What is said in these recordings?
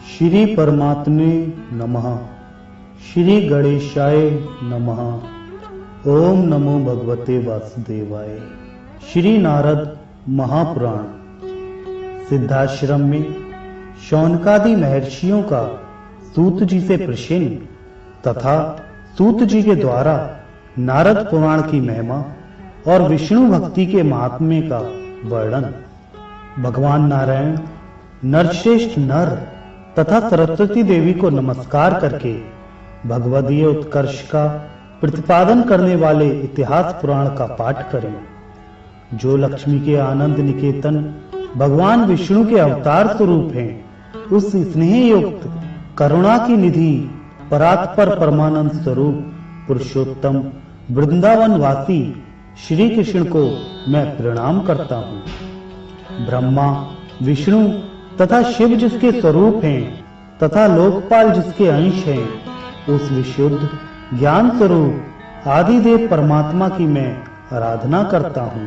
श्री परमात्मे नमः। श्री गणेशाय नमः। ओम नमो भगवते वासुदेवाय। श्री नारद महापुराण। सिद्धाश्रम में शौनकादि महर्षियों का सूत जी से प्रश्न तथा सूत जी के द्वारा नारद पुराण की महिमा और विष्णु भक्ति के महात्म्य का वर्णन। भगवान नारायण नरश्रेष्ठ नर तथा सरस्वती देवी को नमस्कार करके भगवदीय उत्कर्ष का प्रतिपादन करने वाले इतिहास पुराण का पाठ करें। जो लक्ष्मी के आनंद निकेतन भगवान विष्णु के अवतार स्वरूप हैं, उस स्नेह युक्त करुणा की निधि परात्पर परमानंद स्वरूप पुरुषोत्तम वृंदावन वासी श्री कृष्ण को मैं प्रणाम करता हूँ। ब्रह्मा विष्णु तथा शिव जिसके स्वरूप हैं तथा लोकपाल जिसके अंश हैं, उस विशुद्ध ज्ञान स्वरूप आदिदेव परमात्मा की मैं आराधना करता हूँ।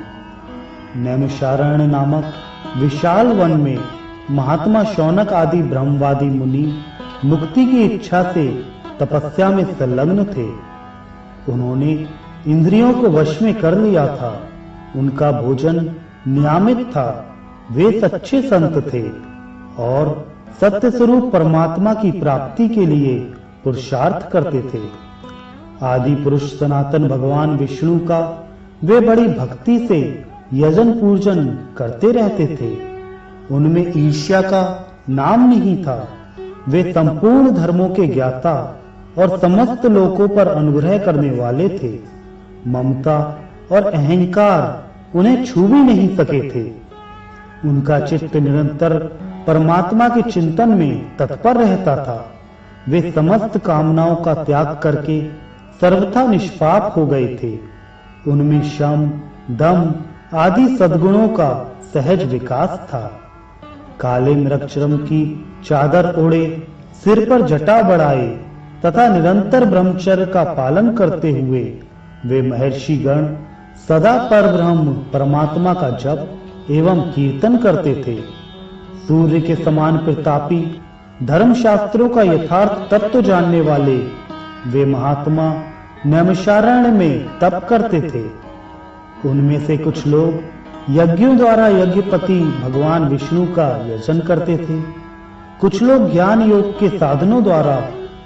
नैमिषारण्य नामक विशाल वन में महात्मा शौनक आदि ब्रह्मवादी मुनि मुक्ति की इच्छा से तपस्या में संलग्न थे। उन्होंने इंद्रियों को वश में कर लिया था। उनका भोजन नियमित था। वे सच्चे संत थे और सत्य स्वरूप परमात्मा की प्राप्ति के लिए पुरुषार्थ करते थे। आदि पुरुष सनातन भगवान विष्णु का वे बड़ी भक्ति से यजन पूजन करते रहते थे। उनमें ईर्ष्या का नाम नहीं था। वे संपूर्ण धर्मों के ज्ञाता और समस्त लोकों पर अनुग्रह करने वाले थे। ममता और अहंकार उन्हें छू भी नहीं सके थे। उनका चित्त निरंतर परमात्मा के चिंतन में तत्पर रहता था। वे समस्त कामनाओं का त्याग करके सर्वथा निष्पाप हो गए थे। उनमें शम, दम आदि सद्गुणों का सहज विकास था। काले मृगचर्म की चादर ओढ़े, सिर पर जटा बढ़ाए तथा निरंतर ब्रह्मचर्य का पालन करते हुए वे महर्षि गण सदा परब्रह्म परमात्मा का जप एवं कीर्तन करते थे। सूर्य के समान प्रतापी, धर्मशास्त्रों का यथार्थ तत्व जानने वाले वे महात्मा नैमिषारण्य में तप करते थे। उनमें से कुछ लोग यज्ञों द्वारा यज्ञपति भगवान विष्णु का यजन करते थे। कुछ लोग ज्ञान योग के साधनों द्वारा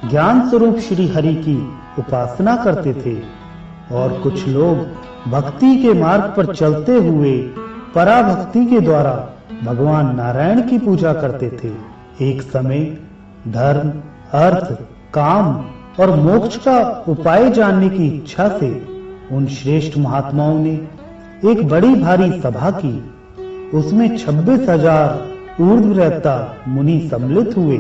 ज्ञान स्वरूप श्री हरि की उपासना करते थे और कुछ लोग भक्ति के मार्ग पर चलते हुए पराभक्ति के द्वारा भगवान नारायण की पूजा करते थे। एक समय धर्म, अर्थ, काम और मोक्ष का उपाय जानने की इच्छा से उन श्रेष्ठ महात्माओं ने एक बड़ी भारी सभा की। उसमें 26,000 ऊर्ध्वरेता मुनि सम्मिलित हुए।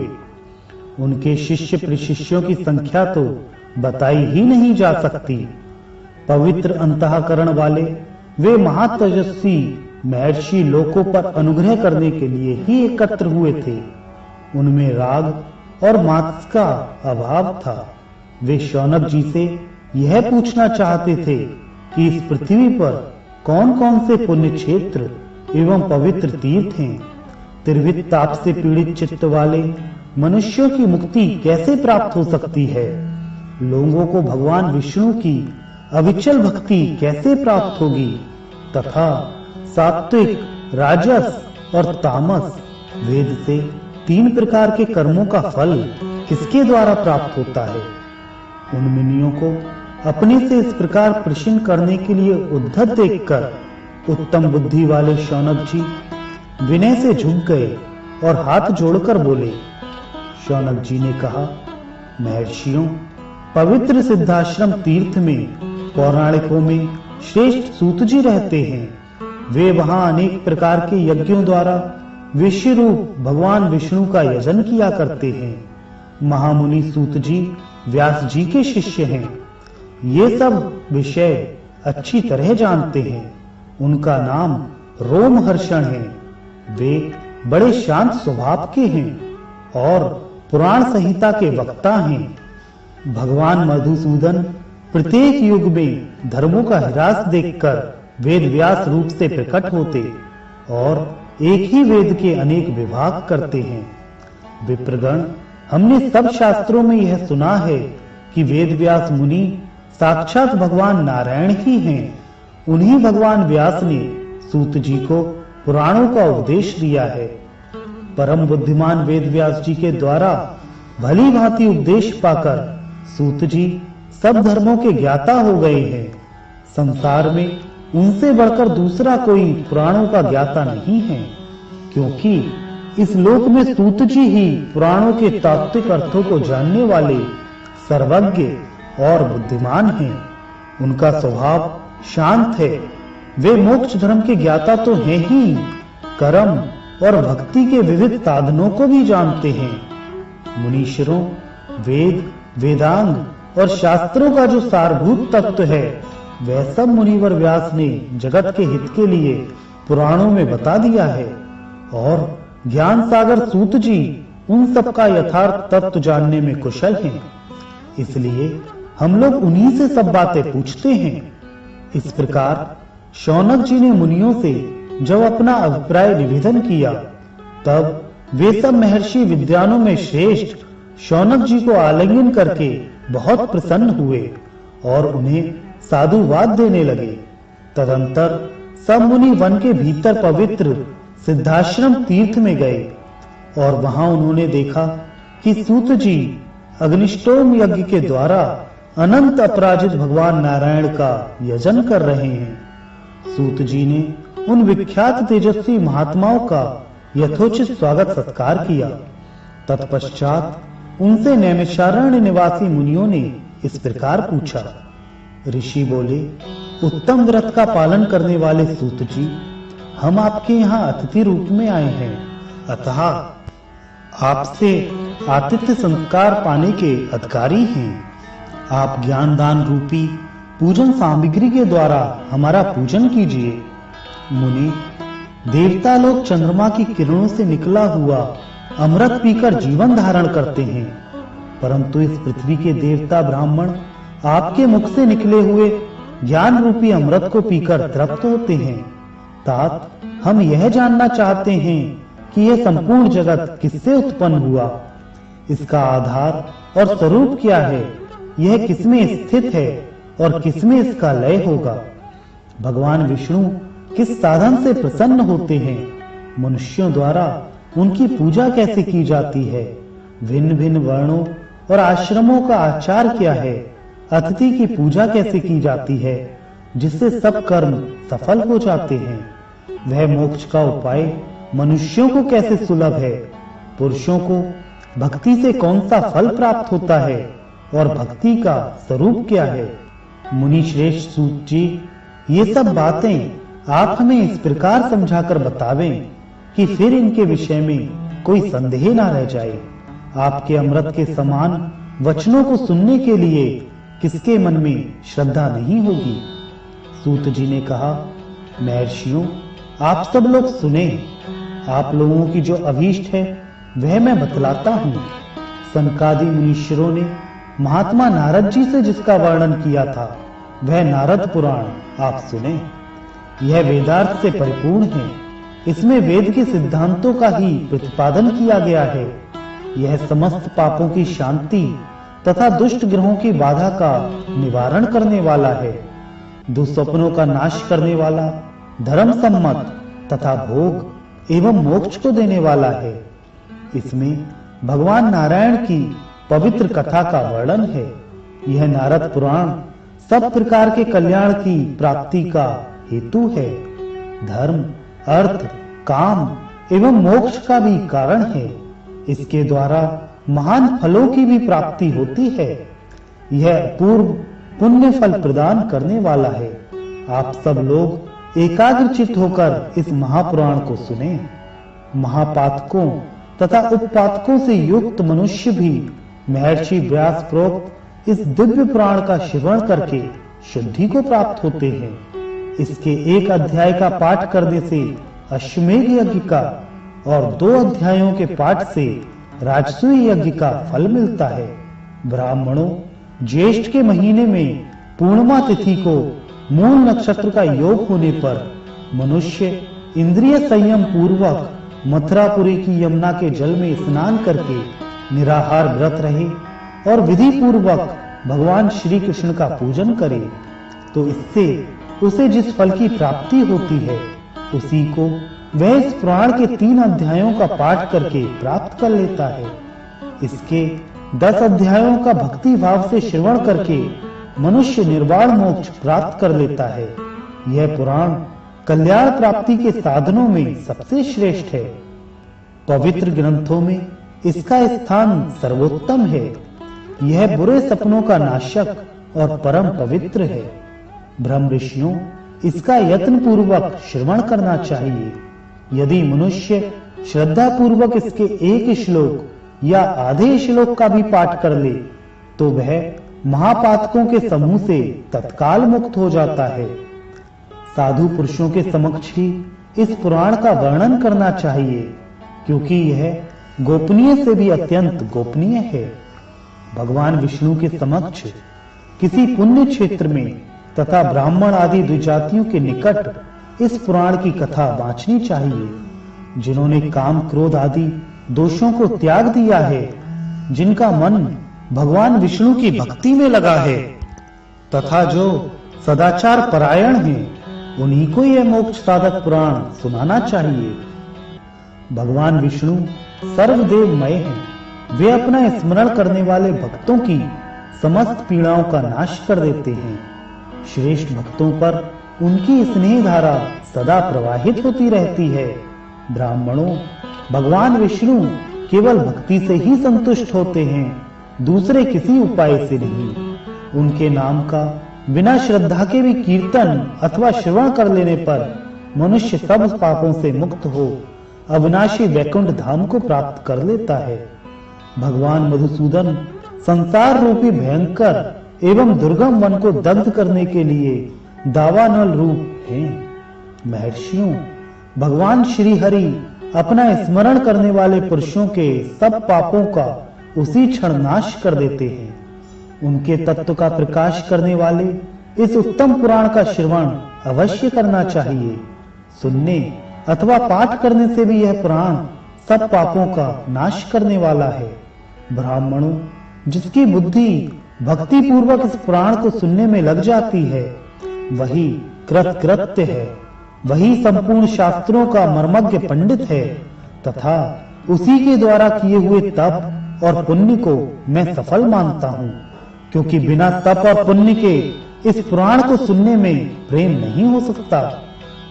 उनके शिष्य प्रशिष्यों की संख्या तो बताई ही नहीं जा सकती। पवित्र अंतःकरण वाले वे महातेजस्वी महर्षि लोकों पर अनुग्रह करने के लिए ही एकत्र हुए थे। उनमें राग और मात्स का अभाव था। वे शौनक जी से यह पूछना चाहते थे कि इस पृथ्वी पर कौन कौन से पुण्य क्षेत्र एवं पवित्र तीर्थ हैं। त्रिविध ताप से पीड़ित चित्त वाले मनुष्यों की मुक्ति कैसे प्राप्त हो सकती है। लोगों को भगवान विष्णु की अविचल भक्ति कैसे प्राप्त होगी तथा सात्विक, राजस और तामस वेद से 3 प्रकार के कर्मों का फल किसके द्वारा प्राप्त होता है। उन मुनियों को अपने से इस प्रकार प्रश्न करने के लिए उद्धत देखकर उत्तम बुद्धि वाले शौनक जी विनय से झुक गए और हाथ जोड़कर बोले। शौनक जी ने कहा, महर्षियों, पवित्र सिद्धाश्रम तीर्थ में पौराणिकों में श्रेष्ठ सूत जी रहते हैं। वे वहां अनेक प्रकार के यज्ञों द्वारा विश्व रूप भगवान विष्णु का यजन किया करते हैं। महामुनि सूत जी व्यास जी के शिष्य हैं। ये सब विषय अच्छी तरह जानते हैं। उनका नाम रोमहर्षण है। वे बड़े शांत स्वभाव के हैं और पुराण संहिता के वक्ता हैं। भगवान मधुसूदन प्रत्येक युग में धर्मों का ह्रास देखकर वेद व्यास रूप से प्रकट होते और एक ही वेद के अनेक विभाग करते हैं। विप्रगण, हमने सब शास्त्रों में यह सुना है कि वेद व्यास मुनि साक्षात भगवान नारायण ही हैं। उन्हीं भगवान व्यास ने सूत जी को पुराणों का उपदेश दिया है। परम बुद्धिमान वेद व्यास जी के द्वारा भली भांति उपदेश पाकर सूत जी सब धर्मों के ज्ञाता हो गए हैं। संसार में उनसे बढ़कर दूसरा कोई पुराणों का ज्ञाता नहीं है, क्योंकि इस लोक में सूत जी ही पुराणों के तात्विक अर्थों को जानने वाले सर्वज्ञ और बुद्धिमान हैं। उनका स्वभाव शांत है। वे मोक्ष धर्म के ज्ञाता तो हैं ही, कर्म और भक्ति के विविध साधनों को भी जानते हैं। मुनीश्वरों, वेद, वेदांग और शास्त्रों का जो सारभूत तत्व है, वह सब मुनिवर व्यास ने जगत के हित के लिए पुराणों में बता दिया है। और ज्ञान सागर सूत जी उन सब का यथार्थ तत्व जानने में कुशल हैं। इसलिए हम लोग उन्हीं से सब बातें पूछते हैं। इस प्रकार शौनक जी ने मुनियों से जब अपना अभिप्राय निवेदन किया, तब वे सब महर्षि विद्वानों में श्रेष्ठ शौनक जी को आलिंगन करके बहुत प्रसन्न हुए और उन्हें साधुवाद देने लगे। तदंतर सब मुनि वन के भीतर पवित्र सिद्धाश्रम तीर्थ में गए और वहां उन्होंने देखा कि सूत जी अग्निष्टोम यज्ञ के द्वारा अनंत अपराजित भगवान नारायण का यजन कर रहे हैं। सूत जी ने उन विख्यात तेजस्वी महात्माओं का यथोचित स्वागत सत्कार किया। तत्पश्चात उनसे नैमिषारण्य निवासी मुनियों ने इस प्रकार पूछा। ऋषि बोले, उत्तम व्रत का पालन करने वाले सूत जी, हम आपके यहाँ अतिथि रूप में आए हैं, अतः आपसे आतिथ्य संस्कार पाने के अधिकारी हैं। आप ज्ञान दान रूपी पूजन सामग्री के द्वारा हमारा पूजन कीजिए। मुनि, देवता लोग चंद्रमा की किरणों से निकला हुआ अमृत पीकर जीवन धारण करते हैं, परंतु इस पृथ्वी के देवता ब्राह्मण आपके मुख से निकले हुए ज्ञान रूपी अमृत को पीकर तृप्त होते हैं। तात, हम यह जानना चाहते हैं कि यह संपूर्ण जगत किससे उत्पन्न हुआ, इसका आधार और स्वरूप क्या है, यह किसमें स्थित है और किसमें इसका लय होगा। भगवान विष्णु किस साधन से प्रसन्न होते हैं, मनुष्यों द्वारा उनकी पूजा कैसे की जाती है, भिन्न भिन्न वर्णों और आश्रमों का आचार क्या है, अतिथि की पूजा कैसे की जाती है जिससे सब कर्म सफल हो जाते हैं, वह मोक्ष का उपाय मनुष्यों को कैसे सुलभ है, पुरुषों को भक्ति से कौन सा फल प्राप्त होता है और भक्ति का स्वरूप क्या है। मुनि श्रेष्ठ सूत जी, ये सब बातें आप हमें इस प्रकार समझाकर बतावें कि फिर इनके विषय में कोई संदेह ना रह जाए। आपके अमृत के समान वचनों को सुनने के लिए किसके मन में श्रद्धा नहीं होगी। सूत जी ने कहा, महर्षियों, आप सब लोग सुने। आप लोगों की जो अभीष्ट है वह मैं बतलाता हूँ। सनकादि मुनीश्वरों ने महात्मा नारद जी से जिसका वर्णन किया था, वह नारद पुराण आप सुने। यह वेदार्थ से परिपूर्ण है। इसमें वेद के सिद्धांतों का ही प्रतिपादन किया गया है। यह समस्त पापों की शांति तथा दुष्ट ग्रहों की बाधा का निवारण करने वाला है, दुस्वप्नों का नाश करने वाला, धर्म सम्मत तथा भोग एवं मोक्ष को देने वाला है। इसमें भगवान नारायण की पवित्र कथा का वर्णन है। यह नारद पुराण सब प्रकार के कल्याण की प्राप्ति का हेतु है। धर्म, अर्थ, काम एवं मोक्ष का भी कारण है। इसके द्वारा महान फलों की भी प्राप्ति होती है। यह पूर्व पुण्य फल प्रदान करने वाला है। आप सब लोग एकाग्रचित्त होकर इस महापुराण को सुने। महापातकों तथा उपपातकों से युक्त मनुष्य भी महर्षि व्यास प्रोक्त इस दिव्य पुराण का श्रवण करके शुद्धि को प्राप्त होते हैं। इसके एक अध्याय का पाठ करने से अश्वमेध यज्ञ का और 2 अध्यायों के पाठ से राजसूय यज्ञ का फल मिलता है। ब्राह्मणों, ज्येष्ठ के महीने में पूर्णिमा तिथि को मूल नक्षत्र का योग होने पर मनुष्य इंद्रिय संयम पूर्वक मथुरापुरी की यमुना के जल में स्नान करके निराहार व्रत रहे और विधि पूर्वक भगवान श्री कृष्ण का पूजन करे, तो इससे उसे जिस फल की प्राप्ति होती है उसी को वह इस पुराण के 3 अध्यायों का पाठ करके प्राप्त कर लेता है। इसके 10 अध्यायों का भक्ति भाव से श्रवण करके मनुष्य निर्वाण मोक्ष प्राप्त कर लेता है। यह पुराण कल्याण प्राप्ति के साधनों में सबसे श्रेष्ठ है। पवित्र ग्रंथों में इसका स्थान सर्वोत्तम है। यह बुरे सपनों का नाशक और परम पवित्र है। ब्रह्म ऋषियों इसका यत्न पूर्वक श्रवण करना चाहिए। यदि मनुष्य श्रद्धा पूर्वक इसके एक श्लोक या आधे श्लोक का भी पाठ कर ले तो वह महापातकों के समूह से तत्काल मुक्त हो जाता है। साधु पुरुषों के समक्ष ही इस पुराण का वर्णन करना चाहिए, क्योंकि यह गोपनीय से भी अत्यंत गोपनीय है। भगवान विष्णु के समक्ष किसी पुण्य क्षेत्र में तथा ब्राह्मण आदि द्विजातियों के निकट इस पुराण की कथा बांचनी चाहिए, जिन्होंने काम क्रोध आदि दोषों को त्याग दिया है, जिनका मन भगवान विष्णु की भक्ति में लगा है तथा जो सदाचार परायण हैं, उन्हीं को यह मोक्ष साधक पुराण सुनाना चाहिए। भगवान विष्णु सर्वदेवमय हैं। वे अपना स्मरण करने वाले भक्तों की समस्त पीड़ाओं का नाश कर देते हैं। श्रेष्ठ भक्तों पर उनकी स्नेह धारा सदा प्रवाहित होती रहती है। ब्राह्मणों, भगवान विष्णु केवल भक्ति से ही संतुष्ट होते हैं, दूसरे किसी उपाय से नहीं। उनके नाम का बिना श्रद्धा के भी कीर्तन अथवा श्रवण कर लेने पर मनुष्य सब पापों से मुक्त हो अविनाशी वैकुंठ धाम को प्राप्त कर लेता है। भगवान मधुसूदन संसार रूपी भयंकर एवं दुर्गम वन को दग्ध करने के लिए दावानल रूप हैं। महर्षियों, भगवान श्री हरि अपना स्मरण करने वाले पुरुषों के सब पापों का उसी क्षण नाश कर देते हैं। उनके तत्व का प्रकाश करने वाले इस उत्तम पुराण का श्रवण अवश्य करना चाहिए। सुनने अथवा पाठ करने से भी यह पुराण सब पापों का नाश करने वाला है। ब्राह्मणों, जिसकी बुद्धि भक्ति पूर्वक इस पुराण को सुनने में लग जाती है, वही कृतकृत्य है, वही संपूर्ण शास्त्रों का मर्मज्ञ पंडित है तथा उसी के द्वारा किए हुए तप और पुण्य को मैं सफल मानता हूँ, क्योंकि बिना तप और पुण्य के इस पुराण को सुनने में प्रेम नहीं हो सकता।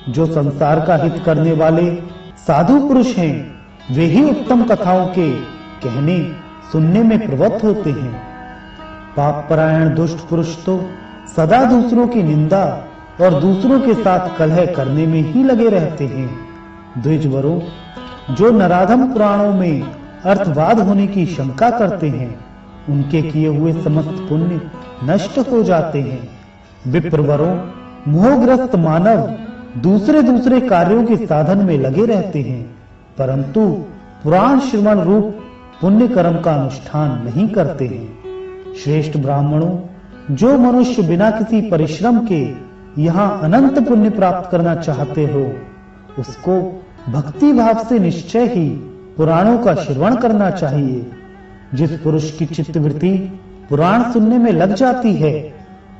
जो संसार का हित करने वाले साधु पुरुष हैं, वे ही उत्तम कथाओं के कहने सुनने में प्रवृत्त होते हैं। पाप परायण दुष्ट पुरुष तो सदा दूसरों की निंदा और दूसरों के साथ कलह करने में ही लगे रहते हैं। द्विजवरों, जो नराधम पुराणों में अर्थवाद होने की शंका करते हैं, उनके किए हुए समस्त पुण्य नष्ट हो जाते हैं। विप्रवरों, मोहग्रस्त मानव दूसरे कार्यों के साधन में लगे रहते हैं, परंतु पुराण श्रवण रूप पुण्य कर्म का अनुष्ठान नहीं करते हैं। श्रेष्ठ ब्राह्मणों, जो मनुष्य बिना किसी परिश्रम के यहाँ अनंत पुण्य प्राप्त करना चाहते हो, उसको भक्ति भाव से निश्चय ही पुराणों का श्रवण करना चाहिए। जिस पुरुष की चित्तवृत्ति पुराण सुनने में लग जाती है,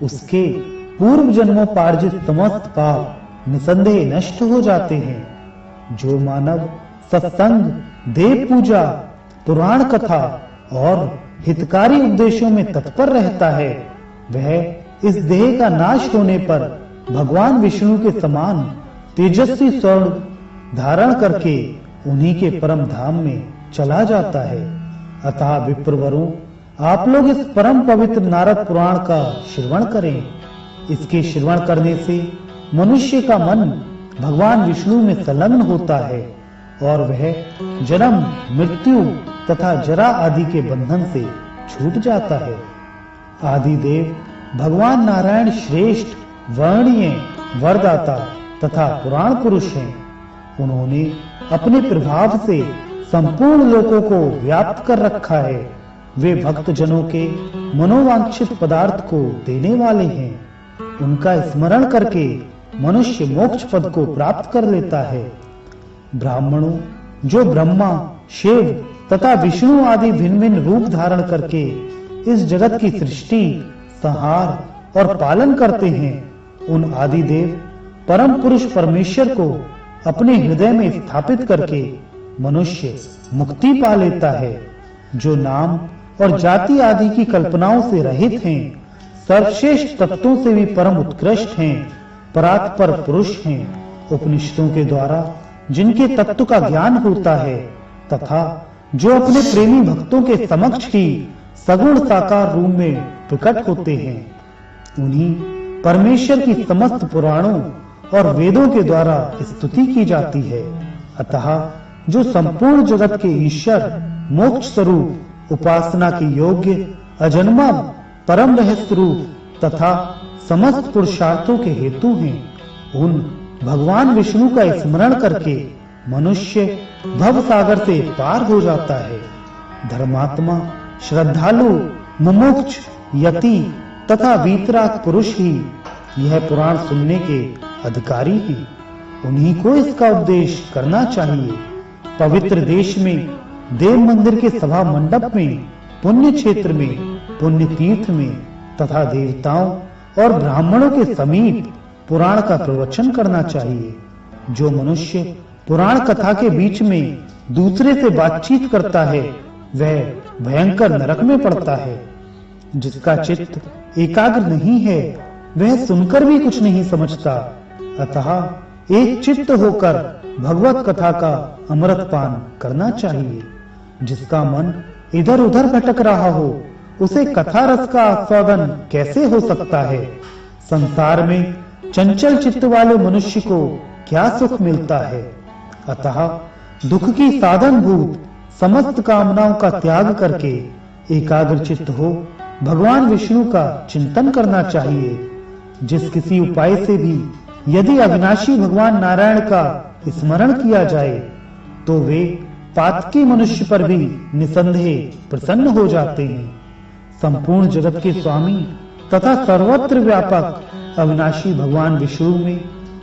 उसके पूर्व जन्मों पार्जित समस्त पाप निसंदेह नष्ट हो जाते हैं। जो मानव सत्संग, देव पूजा, पुराण कथा और हितकारी उपदेशों में तत्पर रहता है, वह इस देह का नाश होने पर भगवान विष्णु के समान तेजस्वी स्वर्ण धारण करके उन्हीं के परम धाम में चला जाता है। अतः विप्रवरों, आप लोग इस परम पवित्र नारद पुराण का श्रवण करें। इसके श्रवण करने से मनुष्य का मन भगवान विष्णु में संलग्न होता है और वह जन्म, मृत्यु तथा जरा आदि के बंधन से छूट जाता है। आदिदेव भगवान नारायण श्रेष्ठ, वर्णीय, वरदाता तथा पुराण पुरुष हैं। उन्होंने अपने प्रभाव से संपूर्ण लोकों को व्याप्त कर रखा है। वे भक्त जनों के मनोवांछित पदार्थ को देने वाले हैं। उनका स्मरण करके मनुष्य मोक्ष पद को प्राप्त कर लेता है। ब्राह्मणों, जो ब्रह्मा, शिव तथा विष्णु आदि भिन्न भिन्न रूप धारण करके इस जगत की सृष्टि, संहार और पालन करते हैं, उन आदि देव परम पुरुष परमेश्वर को अपने हृदय में स्थापित करके मनुष्य मुक्ति पा लेता है। जो नाम और जाति आदि की कल्पनाओं से रहित हैं, सर्वश्रेष्ठ तत्वों से भी परम उत्कृष्ट हैं, परात्पर पुरुष हैं, उपनिषदों के द्वारा जिनके तत्व का ज्ञान होता है तथा जो अपने प्रेमी भक्तों के समक्ष ही सगुण साकार रूप में प्रकट होते हैं, उन्हीं परमेश्वर की समस्त पुराणों और वेदों के द्वारा स्तुति की जाती है। अतः जो संपूर्ण जगत के ईश्वर, मोक्ष स्वरूप, उपासना के योग्य, अजन्मा परम रहस्य रूप तथा समस्त पुरुषार्थों के हेतु हैं, उन भगवान विष्णु का स्मरण करके मनुष्य भव सागर से पार हो जाता है। धर्मात्मा, श्रद्धालु, मुमुक्ष, यति तथा वीतराग पुरुष ही यह पुराण सुनने के अधिकारी हैं। उन्हीं को इसका उपदेश करना चाहिए। पवित्र देश में, देव मंदिर के सभा मंडप में, पुण्य क्षेत्र में, पुण्य तीर्थ में तथा देवताओं और ब्राह्मणों के समीप पुराण का प्रवचन करना चाहिए। जो मनुष्य पुराण कथा के बीच में दूसरे से बातचीत करता है, वह भयंकर नरक में पड़ता है। जिसका चित्त एकाग्र नहीं है, वह सुनकर भी कुछ नहीं समझता। अतः एक चित्त होकर भगवत कथा का अमृत पान करना चाहिए। जिसका मन इधर उधर भटक रहा हो, उसे कथा रस का आस्वादन कैसे हो सकता है? संसार में चंचल चित्त वाले मनुष्य को क्या सुख मिलता है? अतः दुख की साधन भूत समस्त कामनाओं का त्याग करके एकाग्र चित्त हो भगवान विष्णु का चिंतन करना चाहिए। जिस किसी उपाय से भी यदि अविनाशी भगवान नारायण का स्मरण किया जाए, तो वे पातकी मनुष्य पर भी निसंदेह प्रसन्न हो जाते हैं। संपूर्ण जगत के स्वामी तथा सर्वत्र व्यापक अविनाशी भगवान विष्णु में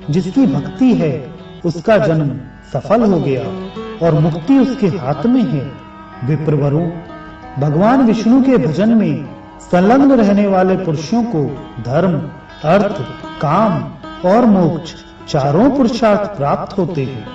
जिसकी भक्ति है, उसका जन्म सफल हो गया और मुक्ति उसके हाथ में है। विप्रवरों, भगवान विष्णु के भजन में संलग्न रहने वाले पुरुषों को धर्म, अर्थ, काम और मोक्ष चारों पुरुषार्थ प्राप्त होते हैं।